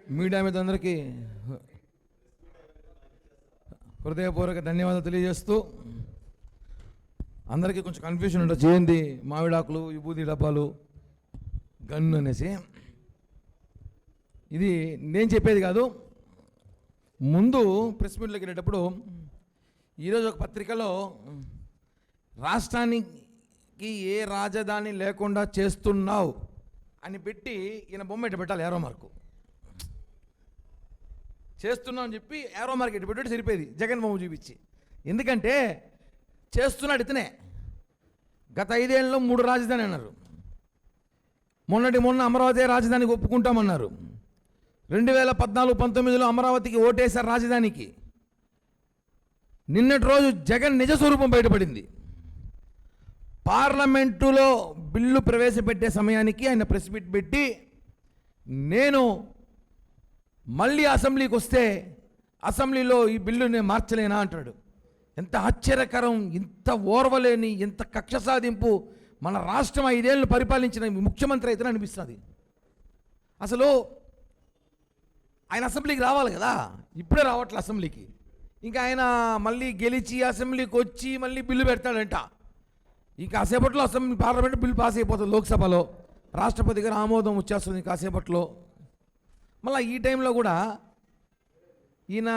Media మీద అందరికీ హృదయపూర్వక ధన్యవాదాలు తెలియజేస్తూ, అందరికీ కొంచెం కన్ఫ్యూషన్ ఉంటుంది, చేయండి మామిడాకులు విభూది డబ్బాలు గన్ను అనేసి. ఇది నేను చెప్పేది కాదు. ముందు ప్రెస్ మీట్లోకి వెళ్ళేటప్పుడు ఈరోజు ఒక పత్రికలో రాష్ట్రానికి ఏ రాజధాని లేకుండా చేస్తున్నావు అని పెట్టి ఈయన బొమ్మ ఇటు పెట్టాలి, ఏరో మార్కు చేస్తున్నాం అని చెప్పి ఏరో మార్క్ ఇటు పెట్టి సరిపోయేది జగన్మోహన్ చూపించి. ఎందుకంటే చేస్తున్నాడు ఇతనే. గత 5 ఏళ్ళలో 3 రాజధాని అన్నారు. మొన్న అమరావతి రాజధానికి ఒప్పుకుంటామన్నారు. 2014-19లో అమరావతికి ఓటేశారు రాజధానికి. నిన్నటి రోజు జగన్ నిజ స్వరూపం బయటపడింది. పార్లమెంటులో బిల్లు ప్రవేశపెట్టే సమయానికి ఆయన ప్రెస్ మీట్ పెట్టి, నేను మళ్ళీ అసెంబ్లీకి వస్తే అసెంబ్లీలో ఈ బిల్లు నేను మార్చలేనా అంటాడు. ఎంత ఆశ్చర్యకరం, ఇంత ఓర్వలేని, ఇంత కక్ష సాధింపు. మన రాష్ట్రం 5 ఏళ్ళు పరిపాలించిన ముఖ్యమంత్రి అయితే అనిపిస్తుంది. అసలు ఆయన అసెంబ్లీకి రావాలి కదా, ఇప్పుడే రావట్లే అసెంబ్లీకి. ఇంకా ఆయన మళ్ళీ గెలిచి అసెంబ్లీకి వచ్చి మళ్ళీ బిల్లు పెడతాడంట. ఇంకా కాసేపట్లో అసెంబ్లీ పార్లమెంట్ బిల్లు పాస్ అయిపోతుంది, లోక్సభలో రాష్ట్రపతి గారు ఆమోదం వచ్చేస్తుంది కాసేపట్లో. మళ్ళీ ఈ టైంలో కూడా ఈయన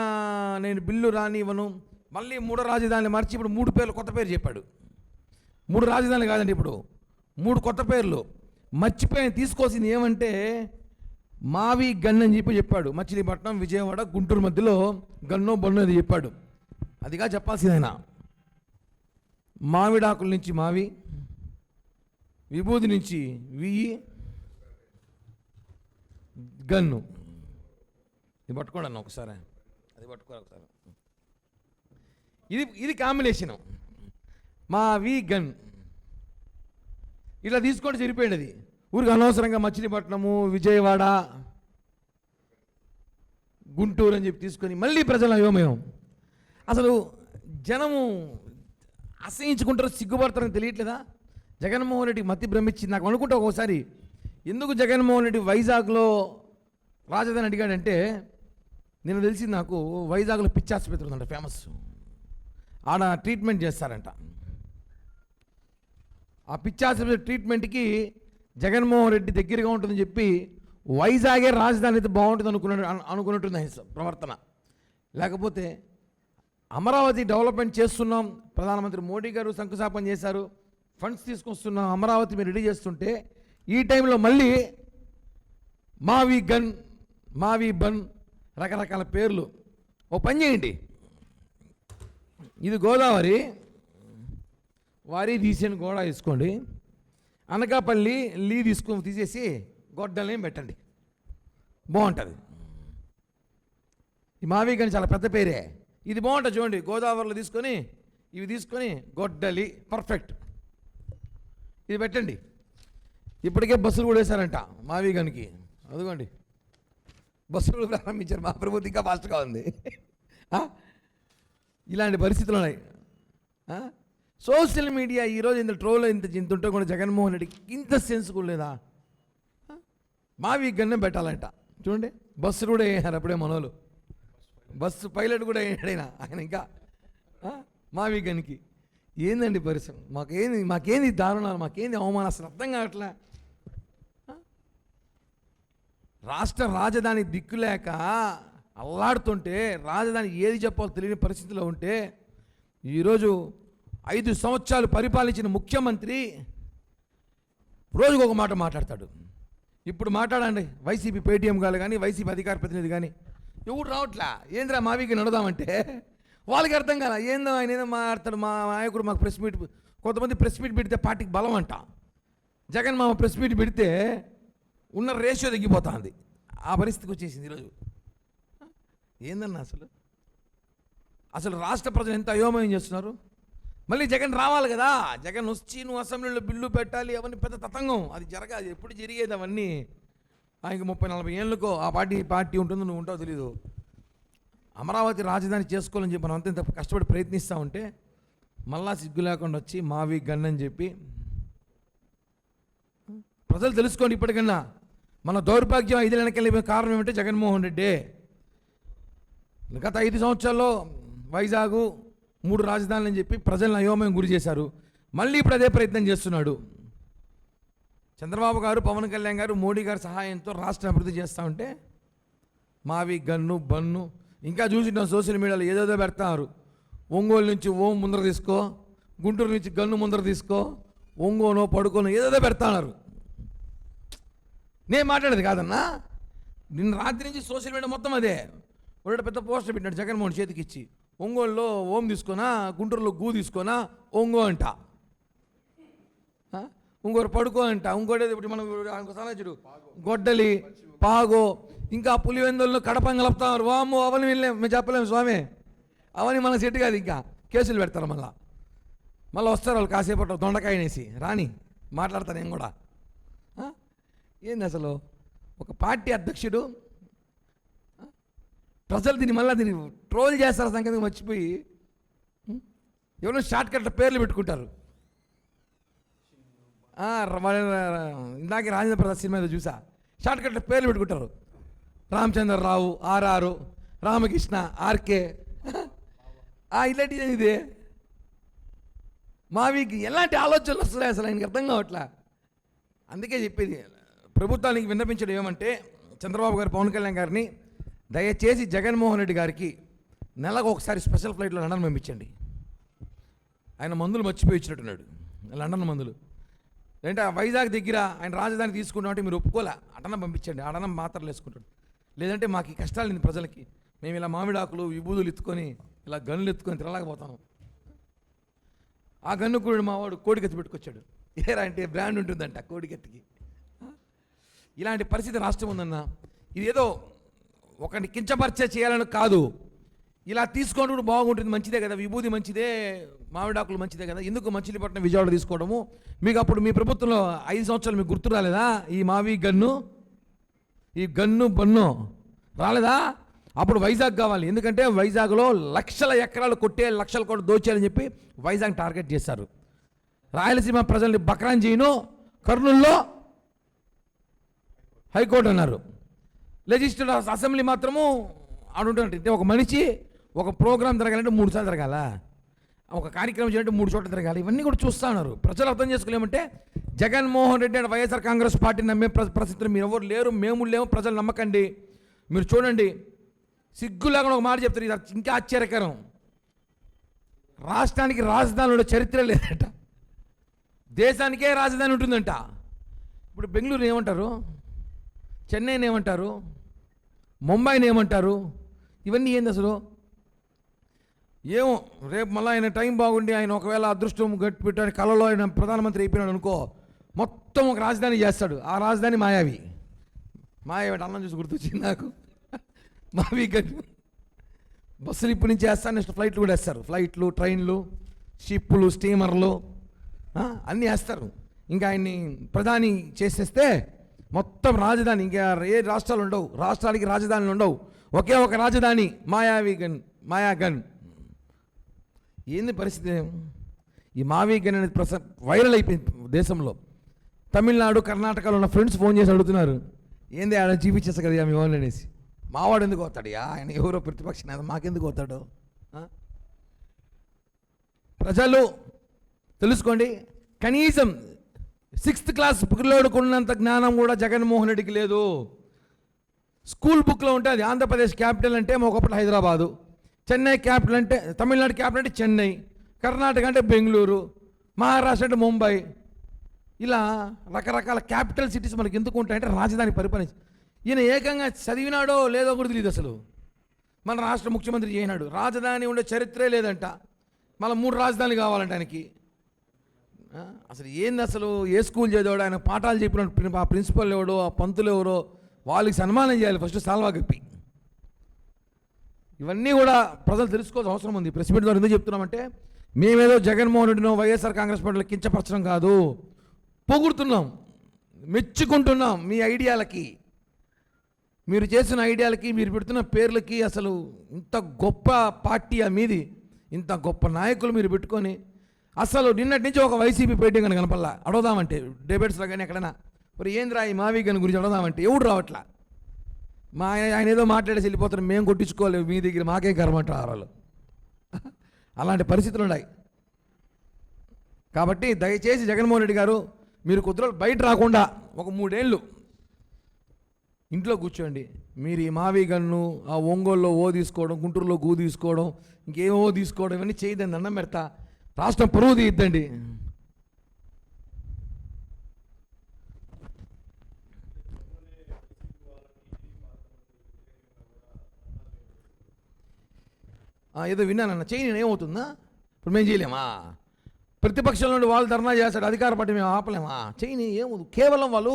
నేను బిల్లు రానివ్వను, మళ్ళీ 3 రాజధానులు మార్చి ఇప్పుడు 3 పేర్లు కొత్త పేరు చెప్పాడు. 3 రాజధానులు కాదండి, ఇప్పుడు 3 కొత్త పేర్లు. మర్చిపోయిన తీసుకోవాల్సింది ఏమంటే మావి గన్ అని చెప్పాడు. మచిలీపట్నం, విజయవాడ, గుంటూరు మధ్యలో గన్నో బొన్నో అది చెప్పాడు. అదిగా చెప్పాల్సింది ఆయన. మామిడాకుల నుంచి మావి, విభూది నుంచి వియ్యి, గన్ను. ఇది పట్టుకోండి అన్న ఒకసారి, అది పట్టుకోవాలి ఒకసారి. ఇది కాంబినేషను, మా వి గన్. ఇలా తీసుకుంటే సరిపోయింది. అది ఊరికి అనవసరంగా మచిలీపట్నము, విజయవాడ, గుంటూరు అని చెప్పి తీసుకొని మళ్ళీ ప్రజల అయోమయం. అసలు జనము అసహించుకుంటారో సిగ్గుపడతారని తెలియట్లేదా? జగన్మోహన్ రెడ్డికి మతి భ్రమించింది. నాకు అనుకుంటా ఒకసారి, ఎందుకు జగన్మోహన్ రెడ్డి వైజాగ్లో రాజధాని అడిగాడంటే, నేను తెలిసింది నాకు, వైజాగ్లో పిచ్చి ఆసుపత్రి ఉందంట ఫేమస్, ఆడ ట్రీట్మెంట్ చేస్తారంట. ఆ పిచ్చి ఆసుపత్రి ట్రీట్మెంట్కి జగన్మోహన్ రెడ్డి దగ్గరగా ఉంటుందని చెప్పి వైజాగే రాజధాని అయితే బాగుంటుంది అనుకున్నట్టుంది ప్రవర్తన. లేకపోతే అమరావతి డెవలప్మెంట్ చేస్తున్నాం, ప్రధానమంత్రి మోడీ గారు శంకుస్థాపన చేశారు, ఫండ్స్ తీసుకొస్తున్నాం, అమరావతి మీరు రెడీ చేస్తుంటే ఈ టైంలో మళ్ళీ మావి గన్, మావి బన్, రకరకాల పేర్లు. ఓ పని చేయండి, ఇది గోదావరి, వారి తీసేని గోడ వేసుకోండి, అనకాపల్లి లీ తీసేసి గొడ్డల్ని పెట్టండి, బాగుంటుంది. ఈ మావి గన్ చాలా పెద్ద పేరే, ఇది బాగుంటుంది చూడండి. గోదావరిలో తీసుకొని ఇవి తీసుకొని గొడ్డలి, పర్ఫెక్ట్, ఇది పెట్టండి. ఇప్పటికే బస్సులు కూడా వేశారంట మావి గన్కి. అదిగోండి బస్సులు కూడా ప్రారంభించారు. మా ప్రభుత్వం ఇంకా ఫాస్ట్గా ఉంది. ఇలాంటి పరిస్థితులు ఉన్నాయి. సోషల్ మీడియా ఈరోజు ఇంత ట్రోల్ ఇంత ఉంటే కూడా జగన్మోహన్ రెడ్డికి ఇంత సెన్స్ కూడా లేదా? మావి గన్నే పెట్టాలంట. చూడండి బస్సులు కూడా వేయారు అప్పుడే మనోళ్ళు, బస్సు పైలట్ కూడా వేయడైనా ఆయన. ఇంకా మావి గన్కి ఏందండి పరిశ్రమ? మాకేంది దారుణాలు, మాకేంది అవమానం, అసలు అర్థం కావట్లే. రాష్ట్ర రాజధాని దిక్కులేక అల్లాడుతుంటే, రాజధాని ఏది చెప్పాలో తెలియని పరిస్థితిలో ఉంటే, ఈరోజు 5 సంవత్సరాలు పరిపాలించిన ముఖ్యమంత్రి రోజుకు ఒక మాట మాట్లాడతాడు. ఇప్పుడు మాట్లాడండి వైసీపీ పేటీఎం గారు కానీ, వైసీపీ అధికార ప్రతినిధి కానీ ఎవరు రావట్లా. ఏంద్రా మావికి నడదామంటే వాళ్ళకి అర్థం కాల. ఏందో ఆయన ఏదో మాట్లాడతాడు. మా నాయకుడు మాకు ప్రెస్ మీట్, కొంతమంది ప్రెస్ మీట్ పెడితే పార్టీకి బలం అంట. జగన్ మామ ప్రెస్ మీట్ పెడితే ఉన్న రేషియో తగ్గిపోతుంది. ఆ పరిస్థితికి వచ్చేసింది ఈరోజు. ఏందన్నా అసలు రాష్ట్ర ప్రజలు ఎంత అయోమయం చేస్తున్నారు. మళ్ళీ జగన్ రావాలి కదా, జగన్ వచ్చి నువ్వు అసెంబ్లీలో బిల్లు పెట్టాలి, అవన్నీ పెద్ద తతంగం. అది జరగాలి, ఎప్పుడు జరిగేది అవన్నీ. ఆయనకి 30-40 ఏళ్ళకో ఆ పార్టీ ఉంటుందో నువ్వు ఉంటావు తెలీదు. అమరావతి రాజధాని చేసుకోవాలని చెప్పి మనం అంత ఇంత కష్టపడి ప్రయత్నిస్తూ ఉంటే మళ్ళా సిగ్గు లేకుండా వచ్చి మావి గన్ అని చెప్పి. ప్రజలు తెలుసుకోండి, ఇప్పటికన్నా మన దౌర్భాగ్యం 5 వెనక్కి వెళ్ళిపోయిన కారణం ఏమంటే జగన్మోహన్ రెడ్డి. గత 5 సంవత్సరాల్లో వైజాగ్ 3 రాజధానులు అని చెప్పి ప్రజలను అయోమయం గురి చేశారు. మళ్ళీ ఇప్పుడు అదే ప్రయత్నం చేస్తున్నాడు. చంద్రబాబు గారు, పవన్ కళ్యాణ్ గారు, మోడీ గారి సహాయంతో రాష్ట్రం అభివృద్ధి చేస్తూ ఉంటే మావి గన్ను బన్ను ఇంకా చూసింటాం సోషల్ మీడియాలో ఏదేదో పెడతారు. ఒంగోలు నుంచి ఓం ముందర తీసుకో, గుంటూరు నుంచి గన్ను ముందర తీసుకో, ఒంగోనో పడుకోనో ఏదేదో పెడతాన్నారు. నేను మాట్లాడేది కాదన్నా, నిన్న రాత్రి నుంచి సోషల్ మీడియా మొత్తం అదే. ఒకటి పెద్ద పోస్టర్ పెట్టినాడు జగన్మోహన్ చేతికి ఇచ్చి, ఒంగోలులో ఓం తీసుకోనా, గుంటూరులో గూ తీసుకోనా, ఒంగో అంట, ఇంకోరు పడుకో అంట, ఇంకోటి ఇప్పుడు మనం సలహా గొడ్డలి పాగో, ఇంకా పులివెందుల్లో కడపం కలుపుతారు. వాము అవని వెళ్ళలేం, మేము చెప్పలేము స్వామి, అవని మన సెట్ కాదు, ఇంకా కేసులు పెడతారు. మళ్ళీ వస్తారు వాళ్ళు కాసేపట్లో దొండకాయనేసి రాని మాట్లాడతాను నేను కూడా. ఏంది అసలు ఒక పార్టీ అధ్యక్షుడు, ప్రజలు దీన్ని ట్రోల్ చేస్తారు సంగతి మర్చిపోయి ఎవరో షార్ట్ కట్ పేర్లు పెట్టుకుంటారు. ఇందాక రాజేంద్ర ప్రసాద్ సినిమా చూసా, షార్ట్ కట్ పేర్లు పెట్టుకుంటారు. రామచంద్రరావు, ఆర్ఆర్, రామకృష్ణ, ఆర్కే, ఇలాంటిది ఇది. మావికి ఎలాంటి ఆలోచనలు వస్తున్నాయి అసలు ఆయనకి అర్థం కావట్లా. అందుకే చెప్పేది, ప్రభుత్వానికి విన్నపించడం ఏమంటే, చంద్రబాబు గారు, పవన్ కళ్యాణ్ గారిని దయచేసి జగన్మోహన్ రెడ్డి గారికి నెలకు ఒకసారి స్పెషల్ ఫ్లైట్లో లండన్ పంపించండి. ఆయన మందులు మర్చిపోయి ఇచ్చినట్టున్నాడు, లండన్ మందులు. లేదంటే వైజాగ్ దగ్గర ఆయన రాజధాని తీసుకున్నామంటే మీరు ఒప్పుకోలే, అటనం పంపించండి, అటనం మాత్రలు వేసుకుంటాడు. లేదంటే మాకు ఈ కష్టాలు ప్రజలకి, మేము ఇలా మామిడాకులు విభూదులు ఎత్తుకొని ఇలా గన్నులు ఎత్తుకొని తిరగలేకపోతాం. ఆ గన్ను కూడా మావాడు కోడికెత్తి పెట్టుకొచ్చాడు. ఏరా అంటే బ్రాండ్ ఉంటుందంట కోడికెత్తికి. ఇలాంటి పరిస్థితి రాష్ట్రం ఉందన్న. ఇదేదో ఒకరిని కించపరిచే చేయాలని కాదు, ఇలా తీసుకోవడం కూడా బాగుంటుంది, మంచిదే కదా, విభూది మంచిదే, మామిడాకులు మంచిదే కదా, ఎందుకు మచిలీపట్నం విజయవాడ తీసుకోవడము? మీకు అప్పుడు మీ ప్రభుత్వంలో 5 సంవత్సరాలు మీకు గుర్తు రాలేదా? ఈ మావి గన్ను, ఈ గన్ను బన్ను రాలేదా? అప్పుడు వైజాగ్ కావాలి, ఎందుకంటే వైజాగ్లో లక్షల ఎకరాలు కొట్టే, లక్షల కోట్లు దోచేయాలని చెప్పి వైజాగ్ టార్గెట్ చేశారు. రాయలసీమ ప్రజల్ని బక్రాన్ చేయను, కర్నూల్లో హైకోర్టు అన్నారు. లెజిస్లేటివ్ అసెంబ్లీ మాత్రము ఆడుంటుంటే ఒక మనిషి ఒక ప్రోగ్రాం జరగాలంటే 3 సార్లు జరగాల, ఒక కార్యక్రమం చేయాలంటే 3 చోట్ల జరగాలి. ఇవన్నీ కూడా చూస్తూ ఉన్నారు. ప్రజలు అర్థం చేసుకోలేమంటే జగన్మోహన్ రెడ్డి అండ్ వైఎస్ఆర్ కాంగ్రెస్ పార్టీ నమ్మే పరిస్థితులు మీరు ఎవరు లేరు, మేము లేము, ప్రజలు నమ్మకండి. మీరు చూడండి, సిగ్గులాగా ఒక మాట చెప్తారు, ఇది ఇంకా ఆశ్చర్యకరం. రాష్ట్రానికి రాజధానిలో చరిత్ర లేదట, దేశానికే రాజధాని ఉంటుందంట. ఇప్పుడు బెంగళూరు ఏమంటారు, చెన్నైని ఏమంటారు, ముంబైని ఏమంటారు? ఇవన్నీ ఏంది అసలు? ఏమో రేపు మళ్ళీ ఆయన టైం బాగుండి ఆయన ఒకవేళ అదృష్టం గట్టి పెట్టాడు, కళలో ఆయన ప్రధానమంత్రి అయిపోయినాడు అనుకో, మొత్తం ఒక రాజధాని చేస్తాడు. ఆ రాజధాని మాయావి. మాయావి అన్నం చూసి గుర్తొచ్చింది నాకు. మావి బస్సులు ఇప్పటి నుంచి వేస్తారు, నెక్స్ట్ ఫ్లైట్లు కూడా వేస్తారు. ఫ్లైట్లు, ట్రైన్లు, షిప్పులు, స్టీమర్లు అన్నీ వేస్తారు. ఇంకా ఆయన్ని ప్రధాని చేసేస్తే మొత్తం రాజధాని, ఇంకా ఏ రాష్ట్రాలు ఉండవు, రాష్ట్రాలకి రాజధానులు ఉండవు, ఒకే ఒక రాజధాని మాయాగన్. ఏంది పరిస్థితి? ఈ మావిగన్ అనేది వైరల్ అయిపోయింది దేశంలో. తమిళనాడు, కర్ణాటకలో ఉన్న ఫ్రెండ్స్ ఫోన్ చేసి అడుగుతున్నారు, ఏంది ఆడ చూపించేస్తా కదా మీ వాళ్ళు అనేసి. మావాడు ఎందుకు పోతాడు? ఆయన ఎవరో ప్రతిపక్ష నేత, మాకెందుకు పోతాడు? ప్రజలు తెలుసుకోండి, కనీసం 6th క్లాస్ పిల్లోడికి ఉన్నంత జ్ఞానం కూడా జగన్మోహన్ రెడ్డికి లేదు. స్కూల్ బుక్లో ఉంటుంది ఆంధ్రప్రదేశ్ క్యాపిటల్ అంటే ఒకప్పుడు హైదరాబాదు, చెన్నై క్యాపిటల్ అంటే, తమిళనాడు క్యాపిటల్ అంటే చెన్నై, కర్ణాటక అంటే బెంగళూరు, మహారాష్ట్ర అంటే ముంబై. ఇలా రకరకాల క్యాపిటల్ సిటీస్ మనకి ఎందుకు ఉంటాయంటే రాజధాని పరిపాలించి. ఈయన ఏకంగా చదివినాడో లేదో కూడా తెలియదు అసలు. మన రాష్ట్ర ముఖ్యమంత్రి చేయనాడు, రాజధాని ఉండే చరిత్రే లేదంట, మళ్ళీ 3 రాజధానులు కావాలంట ఆయనకి. అసలు ఏంది అసలు? ఏ స్కూల్ చదివాడు? ఆయన పాఠాలు చెప్పినట్టు ఆ ప్రిన్సిపల్ ఎవడో, ఆ పంతులు ఎవరో, వాళ్ళకి సన్మానం చేయాలి ఫస్ట్ సాల్వా కప్పి. ఇవన్నీ కూడా ప్రజలు తెలుసుకోవాల్సిన అవసరం ఉంది. ప్రెస్ మీట్ ద్వారా ఎందుకు చెప్తున్నామంటే, మేమేదో జగన్మోహన్ రెడ్డినో వైఎస్ఆర్ కాంగ్రెస్ పార్టీలో కించపరచడం కాదు, పొగుడుతున్నాం, మెచ్చుకుంటున్నాం మీ ఐడియాలకి, మీరు చేసిన ఐడియాలకి, మీరు పెడుతున్న పేర్లకి. అసలు ఇంత గొప్ప పార్టీ మీది, ఇంత గొప్ప నాయకులు మీరు పెట్టుకొని, అసలు నిన్నటి నుంచి ఒక వైసీపీ పేటీ కానీ కనపల్లా. అడగదామంటే డిబేట్స్లో కానీ ఎక్కడైనా మరి ఏంద్రా ఈ మావిగన్ గురించి అడదామంటే ఎవడు రావట్లా. ఆయన ఏదో మాట్లాడేసి వెళ్ళిపోతారు, మేము కొట్టించుకోలేము మీ దగ్గర, మాకేం కరమంటారు వాళ్ళు. అలాంటి పరిస్థితులు ఉన్నాయి. కాబట్టి దయచేసి జగన్మోహన్ రెడ్డి గారు మీరు కొద్ది రోజులు బయట రాకుండా ఒక 3 ఏళ్ళు ఇంట్లో కూర్చోండి. మీరు ఈ మావిగన్ను ఆ ఒంగోలులో తీసుకోవడం, గుంటూరులో తీసుకోవడం, ఇంకేమో తీసుకోవడం ఇవన్నీ చేయదండి. అన్నం పెడతా, రాష్ట్రం పరువు తీయద్దండి. ఏదో విన్నానన్న చేయని ఏమవుతుందా? ఇప్పుడు మేము చేయలేమా? ప్రతిపక్షంలో నుండి వాళ్ళు ధర్నా చేస్తాడు, అధికార పార్టీ మేము ఆపలేమా? చేయని ఏమవుతుంది? కేవలం వాళ్ళు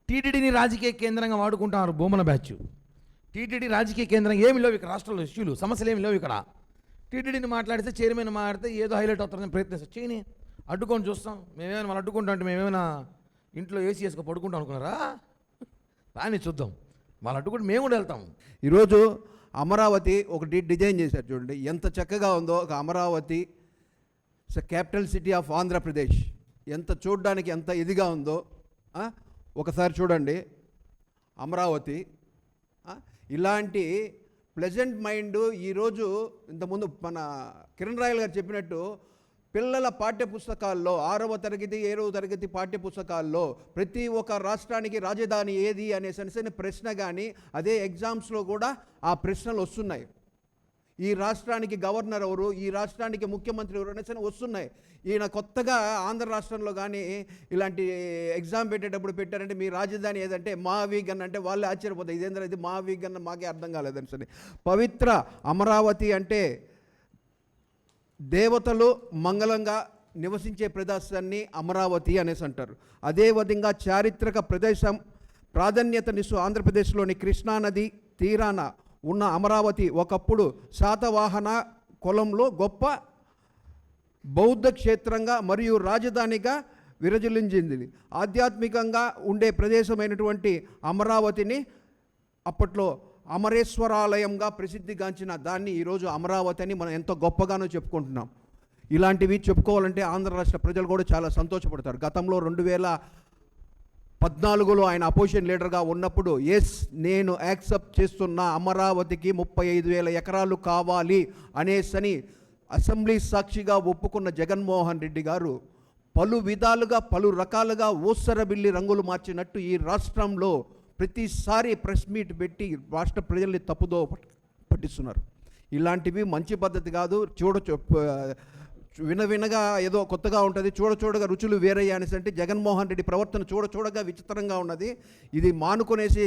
టీటీడీని రాజకీయ కేంద్రంగా వాడుకుంటున్నారు. భూమన బ్యాచ్ టీటీడీ రాజకీయ కేంద్రంగా ఏమి లేవు ఇక్కడ, రాష్ట్రంలో ఇష్యూలు సమస్యలు ఏమి లేవు ఇక్కడ. టీటీడీని మాట్లాడితే, చైర్మన్ మాట్లాడితే ఏదో హైలైట్ అవుతుందని ప్రయత్నిస్తాం. చేయని అడ్డుకొని చూస్తాం. మేమేమైనా వాళ్ళు అడ్డుకుంటా అంటే మేమేమైనా ఇంట్లో ఏసీ వేసుకో పడుకుంటాం అనుకున్నారా? రాని చూద్దాం, వాళ్ళు అడ్డుకుంటే మేము కూడా వెళ్తాం. ఈరోజు అమరావతి ఒకటి డిజైన్ చేశారు చూడండి, ఎంత చక్కగా ఉందో. ఒక Amaravati capital city of Andhra Pradesh ఎంత చూడడానికి ఎంత ఇదిగా ఉందో ఒకసారి చూడండి. అమరావతి ఇలాంటి ప్లెజెంట్ మైండ్ ఈరోజు ఇంతకుముందు మన కిరణ్ రాయల్ గారు చెప్పినట్టు పిల్లల పాఠ్యపుస్తకాల్లో 6వ తరగతి 7వ తరగతి పాఠ్యపుస్తకాల్లో ప్రతి ఒక్క రాష్ట్రానికి రాజధాని ఏది అనే సరిసని ప్రశ్న కానీ అదే ఎగ్జామ్స్లో కూడా ఆ ప్రశ్నలు వస్తున్నాయి. ఈ రాష్ట్రానికి గవర్నర్ ఎవరు, ఈ రాష్ట్రానికి ముఖ్యమంత్రి ఎవరు అనేసి వస్తున్నాయి. ఈయన కొత్తగా ఆంధ్ర రాష్ట్రంలో కానీ ఇలాంటి ఎగ్జామ్ పెట్టేటప్పుడు పెట్టారంటే మీ రాజధాని ఏదంటే మావిగన్ అంటే వాళ్ళే ఆశ్చర్యపోతాయి. ఇదేంద్ర ఇది మావిగన్ మాకే అర్థం కాలేదని సరే. పవిత్ర అమరావతి అంటే దేవతలు మంగళంగా నివసించే ప్రదేశాన్ని అమరావతి అనేసి అంటారు. అదేవిధంగా చారిత్రక ప్రదేశం ప్రాధాన్యతనిస్తూ ఆంధ్రప్రదేశ్లోని కృష్ణానది తీరాన ఉన్న అమరావతి ఒకప్పుడు శాతవాహన కులంలో గొప్ప బౌద్ధ క్షేత్రంగా మరియు రాజధానిగా విరజిల్లించింది. ఆధ్యాత్మికంగా ఉండే ప్రదేశమైనటువంటి అమరావతిని అప్పట్లో అమరేశ్వరాలయంగా ప్రసిద్ధిగాంచిన దాన్ని ఈరోజు అమరావతి అని మనం ఎంతో గొప్పగానో చెప్పుకుంటున్నాం. ఇలాంటివి చెప్పుకోవాలంటే ఆంధ్ర రాష్ట్ర ప్రజలు కూడా చాలా సంతోషపడతారు. గతంలో 2014లో ఆయన అపోజిషన్ లీడర్గా ఉన్నప్పుడు నేను యాక్సెప్ట్ చేస్తున్న అమరావతికి 35,000 ఎకరాలు కావాలి అనేసని అసెంబ్లీ సాక్షిగా ఒప్పుకున్న జగన్మోహన్ రెడ్డి గారు పలు విధాలుగా పలు రకాలుగా ఊసరబిల్లి రంగులు మార్చినట్టు ఈ రాష్ట్రంలో ప్రతిసారి ప్రెస్ మీట్ పెట్టి రాష్ట్ర ప్రజల్ని తప్పుదో పట్టిస్తున్నారు. ఇలాంటివి మంచి పద్ధతి కాదు. వినగా ఏదో కొత్తగా ఉంటుంది, చూడగా రుచులు వేరయ్యా అనేసి అంటే జగన్మోహన్ రెడ్డి ప్రవర్తన చూడగా విచిత్రంగా ఉన్నది. ఇది మానుకునేసి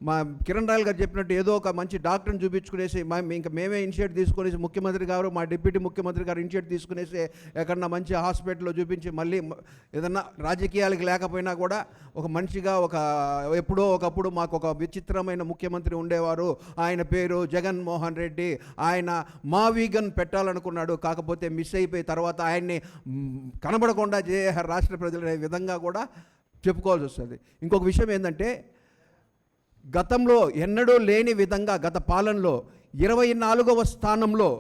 మా కిరణ్ రాయల్ గారు చెప్పినట్టు ఏదో ఒక మంచి డాక్టర్ని చూపించుకునేసి ఇంకా మేమే ఇనిషియేట్ తీసుకునేసి ముఖ్యమంత్రి గారు మా డిప్యూటీ ముఖ్యమంత్రి గారు ఇనిషియేట్ తీసుకునేసి ఎక్కడన్నా మంచి హాస్పిటల్లో చూపించి మళ్ళీ ఏదన్నా రాజకీయాలకు లేకపోయినా కూడా ఒక మనిషిగా ఎప్పుడో ఒకప్పుడు మాకు ఒక విచిత్రమైన ముఖ్యమంత్రి ఉండేవారు, ఆయన పేరు జగన్మోహన్ రెడ్డి, ఆయన మావిగన్ పెట్టాలనుకున్నాడు, కాకపోతే మిస్ అయిపోయి తర్వాత ఆయన్ని కనబడకుండా రాష్ట్ర ప్రజలు అనే విధంగా కూడా చెప్పుకోవాల్సి వస్తుంది. ఇంకొక విషయం ఏంటంటే గతంలో ఎన్నడూ లేని విధంగా గత పాలనలో 24వ స్థానంలో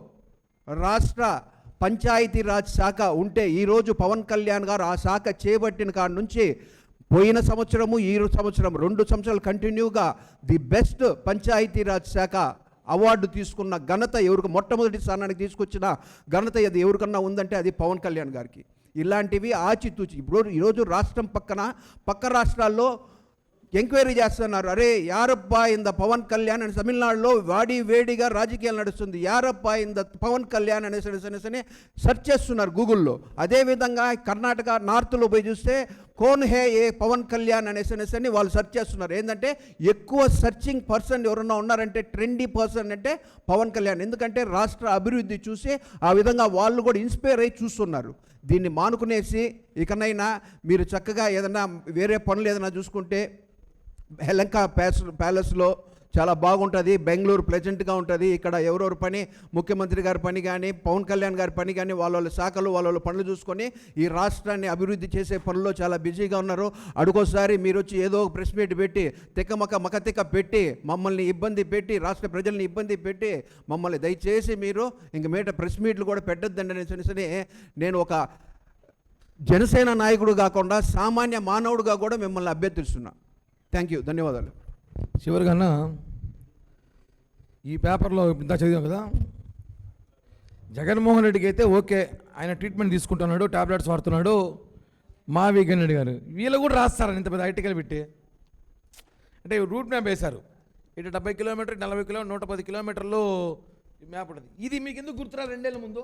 రాష్ట్ర పంచాయతీరాజ్ శాఖ ఉంటే ఈరోజు పవన్ కళ్యాణ్ గారు ఆ శాఖ చేపట్టిన కాడ నుంచి పోయిన సంవత్సరము ఈ సంవత్సరం 2 సంవత్సరాలు కంటిన్యూగా ది బెస్ట్ పంచాయతీరాజ్ శాఖ అవార్డు తీసుకున్న ఘనత మొట్టమొదటి స్థానానికి తీసుకొచ్చిన ఘనత అది ఎవరికన్నా ఉందంటే అది పవన్ కళ్యాణ్ గారికి. ఇలాంటివి ఆచితూచి ఈరోజు రాష్ట్రం పక్క రాష్ట్రాల్లో ఎంక్వైరీ చేస్తున్నారు. అరే యారప్పా ఇంద పవన్ కళ్యాణ్ అని తమిళనాడులో వేడిగా రాజకీయాలు నడుస్తుంది, యారప్పా ఇంద పవన్ కళ్యాణ్ అనేసి సెర్చ్ చేస్తున్నారు గూగుల్లో. అదేవిధంగా కర్ణాటక నార్త్లో పోయి చూస్తే కోన్ హే ఏ పవన్ కళ్యాణ్ అనేసి వాళ్ళు సెర్చ్ చేస్తున్నారు. ఏంటంటే ఎక్కువ సెర్చింగ్ పర్సన్ ఎవరన్నా ఉన్నారంటే ట్రెండీ పర్సన్ అంటే పవన్ కళ్యాణ్. ఎందుకంటే రాష్ట్ర అభివృద్ధి చూసి ఆ విధంగా వాళ్ళు కూడా ఇన్స్పైర్ అయ్యి చూస్తున్నారు. దీన్ని మానుకునేసి ఇకనైనా మీరు చక్కగా ఏదైనా వేరే పనులు ఏదైనా చూసుకుంటే హెలంక ప్యాలెస్లో చాలా బాగుంటుంది, బెంగళూరు ప్లెజెంట్గా ఉంటుంది. ఇక్కడ ఎవరెవరి పని, ముఖ్యమంత్రి గారి పని కానీ పవన్ కళ్యాణ్ గారి పని కానీ వాళ్ళ శాఖలు వాళ్ళ పనులు చూసుకొని ఈ రాష్ట్రాన్ని అభివృద్ధి చేసే పనుల్లో చాలా బిజీగా ఉన్నారు. అడుగోసారి మీరు వచ్చి ఏదో ఒక ప్రెస్ మీట్ పెట్టి మకతిక్క పెట్టి మమ్మల్ని ఇబ్బంది పెట్టి రాష్ట్ర ప్రజల్ని ఇబ్బంది పెట్టి మమ్మల్ని దయచేసి మీరు ఇంక ప్రెస్ మీట్లు కూడా పెట్టొద్దండి అనేసి నేను ఒక జనసేన నాయకుడు కాకుండా సామాన్య మానవుడుగా కూడా మిమ్మల్ని అభ్యర్థిస్తున్నా. థ్యాంక్ యూ, ధన్యవాదాలు. చివరిగా అన్న, ఈ పేపర్లో ఇంత చదివాం కదా, జగన్మోహన్ రెడ్డికి అయితే ఓకే, ఆయన ట్రీట్మెంట్ తీసుకుంటున్నాడు, టాబ్లెట్స్ వాడుతున్నాడు, మా వీకెన్ రెడ్డి గారు వీళ్ళు కూడా రాస్తారని ఇంత పెద్ద ఐటికల్ పెట్టి, అంటే రూట్ మ్యాప్ వేశారు. ఇటు 70 కిలోమీటర్, 40 కిలోమీటర్, 110 కిలోమీటర్లు మ్యాప్ ఉంటుంది. ఇది మీకు ఎందుకు గుర్తురాలి? 2 ఏళ్ళ ముందు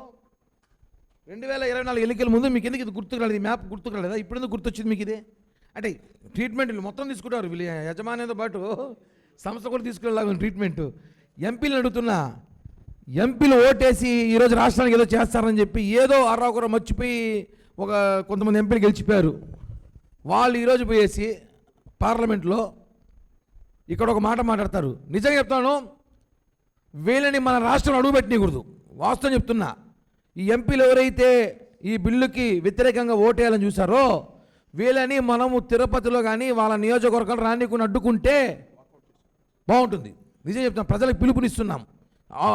2024 ఎన్నికల ముందు మీకు ఎందుకు ఇది గుర్తుకురాలేదు? ఈ మ్యాప్ గుర్తుకురాలేదా? ఇప్పుడు ఎందుకు గుర్తొచ్చింది మీకు ఇది? అంటే ట్రీట్మెంట్ వీళ్ళు మొత్తం తీసుకుంటారు, వీళ్ళు యజమానితో పాటు సంస్థ కూడా తీసుకునేలాగా ట్రీట్మెంట్. ఎంపీలు అడుగుతున్నా, ఎంపీలు ఓటేసి ఈరోజు రాష్ట్రానికి ఏదో చేస్తారని చెప్పి ఏదో అర్రాకుర మర్చిపోయి కొంతమంది ఎంపీలు గెలిచిపోయారు. వాళ్ళు ఈరోజు పోయేసి పార్లమెంట్లో ఇక్కడ ఒక మాట మాట్లాడతారు. నిజంగా చెప్తాను, వీళ్ళని మన రాష్ట్రంలో అడుగుపెట్టనీయకూడదు. వాస్తవం చెప్తున్నా, ఈ ఎంపీలు ఎవరైతే ఈ బిల్లుకి వ్యతిరేకంగా ఓటేయాలని చూసారో వీళ్ళని మనము తిరుపతిలో కానీ వాళ్ళ నియోజకవర్గాలు రానికుండా అడ్డుకుంటే బాగుంటుంది. నిజం చెప్తున్నాం, ప్రజలకు పిలుపునిస్తున్నాం,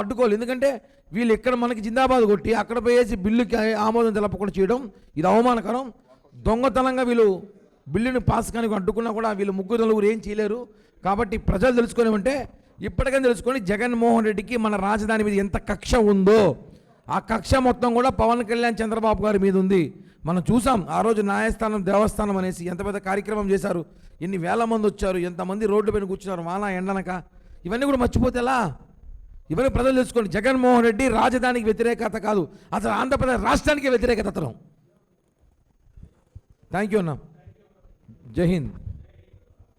అడ్డుకోవాలి. ఎందుకంటే వీళ్ళు ఇక్కడ మనకి జిందాబాద్ కొట్టి అక్కడ పోయేసి బిల్లుకి ఆమోదం తెలపకుండా చేయడం ఇది అవమానకరం. దొంగతనంగా వీళ్ళు బిల్లుని పాస్ కానీ అడ్డుకున్నా కూడా వీళ్ళు 3 ఏం చేయలేరు. కాబట్టి ప్రజలు తెలుసుకొని ఉంటే ఇప్పటికైనా తెలుసుకొని జగన్మోహన్ రెడ్డికి మన రాజధాని మీద ఎంత కక్ష ఉందో ఆ కక్ష మొత్తం కూడా పవన్ కళ్యాణ్, చంద్రబాబు గారి మీద ఉంది. మనం చూసాం ఆ రోజు న్యాయస్థానం దేవస్థానం అనేసి ఎంత పెద్ద కార్యక్రమం చేశారు, ఎన్ని వేల మంది వచ్చారు, ఎంతమంది రోడ్డు పైన కూర్చున్నారు వాన ఎండనక. ఇవన్నీ కూడా మర్చిపోతే ఎలా? ఇవన్నీ ప్రజలు తెలుసుకోండి. జగన్మోహన్ రెడ్డి రాజధానికి వ్యతిరేకత కాదు, అసలు ఆంధ్రప్రదేశ్ రాష్ట్రానికి వ్యతిరేకత అతను. థ్యాంక్ యూ అన్న. జై హింద్.